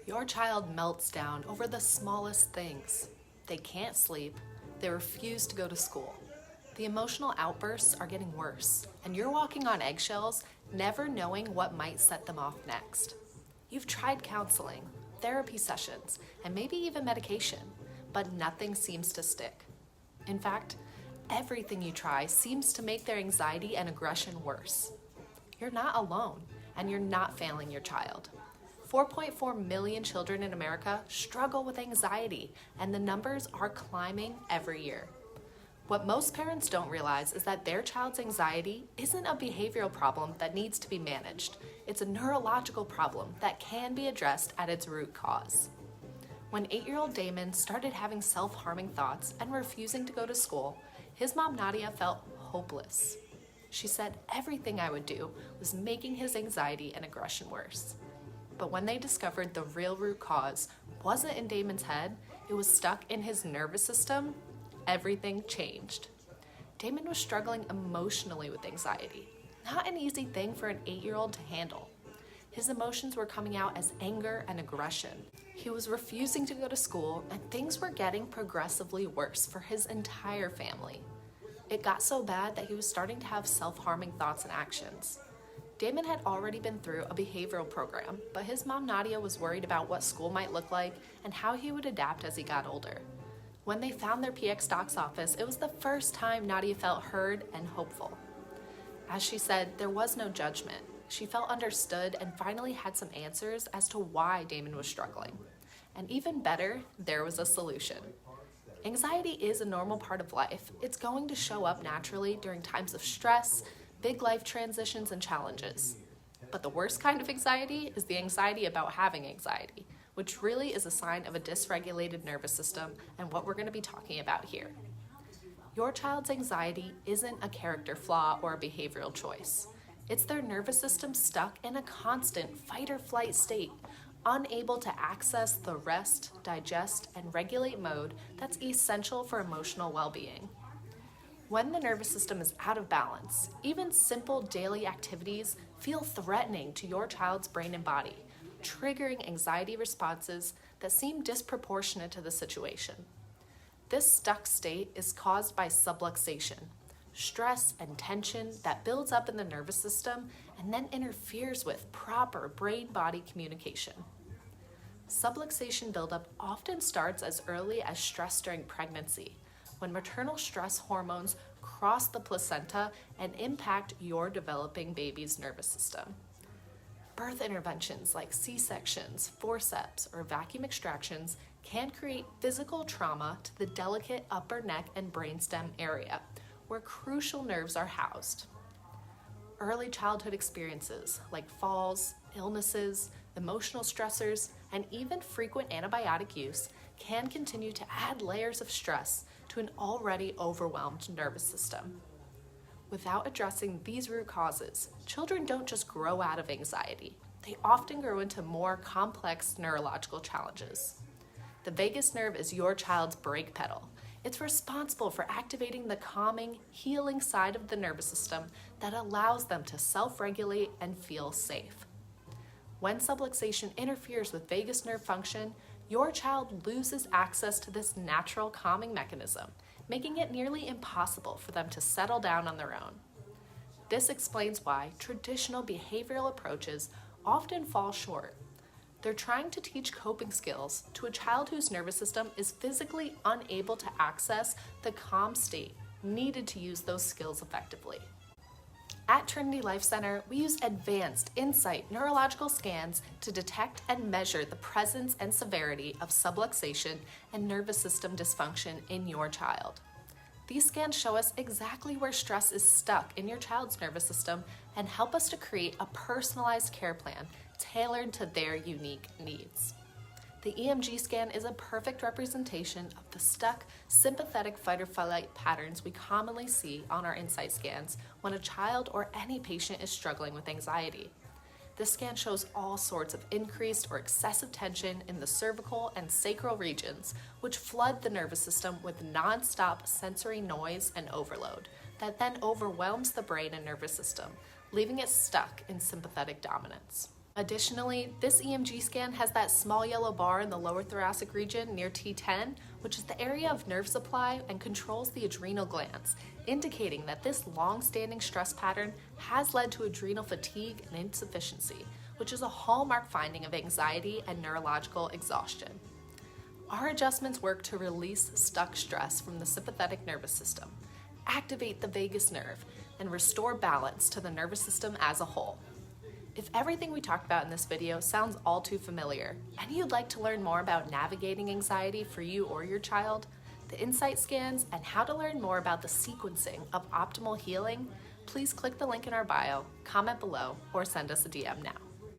Your child melts down over the smallest things. They can't sleep. They refuse to go to school. The emotional outbursts are getting worse, and you're walking on eggshells, never knowing what might set them off next. You've tried counseling, therapy sessions, and maybe even medication, but nothing seems to stick. In fact, everything you try seems to make their anxiety and aggression worse. You're not alone, and you're not failing your child. 4.4 million children in America struggle with anxiety, and the numbers are climbing every year. What most parents don't realize is that their child's anxiety isn't a behavioral problem that needs to be managed. It's a neurological problem that can be addressed at its root cause. When 8-year-old Damon started having self-harming thoughts and refusing to go to school, his mom Nadia felt hopeless. She said everything I would do was making his anxiety and aggression worse. But when they discovered the real root cause wasn't in Damon's head, it was stuck in his nervous system, everything changed. Damon was struggling emotionally with anxiety, not an easy thing for an 8-year-old to handle. His emotions were coming out as anger and aggression. He was refusing to go to school, and things were getting progressively worse for his entire family. It got so bad that he was starting to have self-harming thoughts and actions. Damon had already been through a behavioral program, but his mom Nadia was worried about what school might look like and how he would adapt as he got older. When they found their PX Doc's office, it was the first time Nadia felt heard and hopeful. As she said, there was no judgment. She felt understood and finally had some answers as to why Damon was struggling. And even better, there was a solution. Anxiety is a normal part of life. It's going to show up naturally during times of stress, big life transitions, and challenges. But the worst kind of anxiety is the anxiety about having anxiety, which really is a sign of a dysregulated nervous system and what we're going to be talking about here. Your child's anxiety isn't a character flaw or a behavioral choice. It's their nervous system stuck in a constant fight or flight state, unable to access the rest, digest, and regulate mode that's essential for emotional well-being. When the nervous system is out of balance, even simple daily activities feel threatening to your child's brain and body, triggering anxiety responses that seem disproportionate to the situation. This stuck state is caused by subluxation, stress and tension that builds up in the nervous system and then interferes with proper brain-body communication. Subluxation buildup often starts as early as stress during pregnancy, when maternal stress hormones cross the placenta and impact your developing baby's nervous system. Birth interventions like C-sections, forceps, or vacuum extractions can create physical trauma to the delicate upper neck and brainstem area, where crucial nerves are housed. Early childhood experiences like falls, illnesses, emotional stressors, and even frequent antibiotic use can continue to add layers of stress to an already overwhelmed nervous system. Without addressing these root causes, children don't just grow out of anxiety. They often grow into more complex neurological challenges. The vagus nerve is your child's brake pedal. It's responsible for activating the calming, healing side of the nervous system that allows them to self-regulate and feel safe. When subluxation interferes with vagus nerve function, your child loses access to this natural calming mechanism, making it nearly impossible for them to settle down on their own. This explains why traditional behavioral approaches often fall short. They're trying to teach coping skills to a child whose nervous system is physically unable to access the calm state needed to use those skills effectively. At Trinity Life Center, we use advanced Insight neurological scans to detect and measure the presence and severity of subluxation and nervous system dysfunction in your child. These scans show us exactly where stress is stuck in your child's nervous system and help us to create a personalized care plan tailored to their unique needs. The EMG scan is a perfect representation of the stuck sympathetic fight or flight patterns we commonly see on our Insight scans when a child or any patient is struggling with anxiety. This scan shows all sorts of increased or excessive tension in the cervical and sacral regions, which flood the nervous system with non-stop sensory noise and overload that then overwhelms the brain and nervous system, leaving it stuck in sympathetic dominance. Additionally, this EMG scan has that small yellow bar in the lower thoracic region near T10, which is the area of nerve supply and controls the adrenal glands, indicating that this long-standing stress pattern has led to adrenal fatigue and insufficiency, which is a hallmark finding of anxiety and neurological exhaustion. Our adjustments work to release stuck stress from the sympathetic nervous system, activate the vagus nerve, and restore balance to the nervous system as a whole. If everything we talked about in this video sounds all too familiar, and you'd like to learn more about navigating anxiety for you or your child, the insight scans, and how to learn more about the sequencing of optimal healing, please click the link in our bio, comment below, or send us a DM now.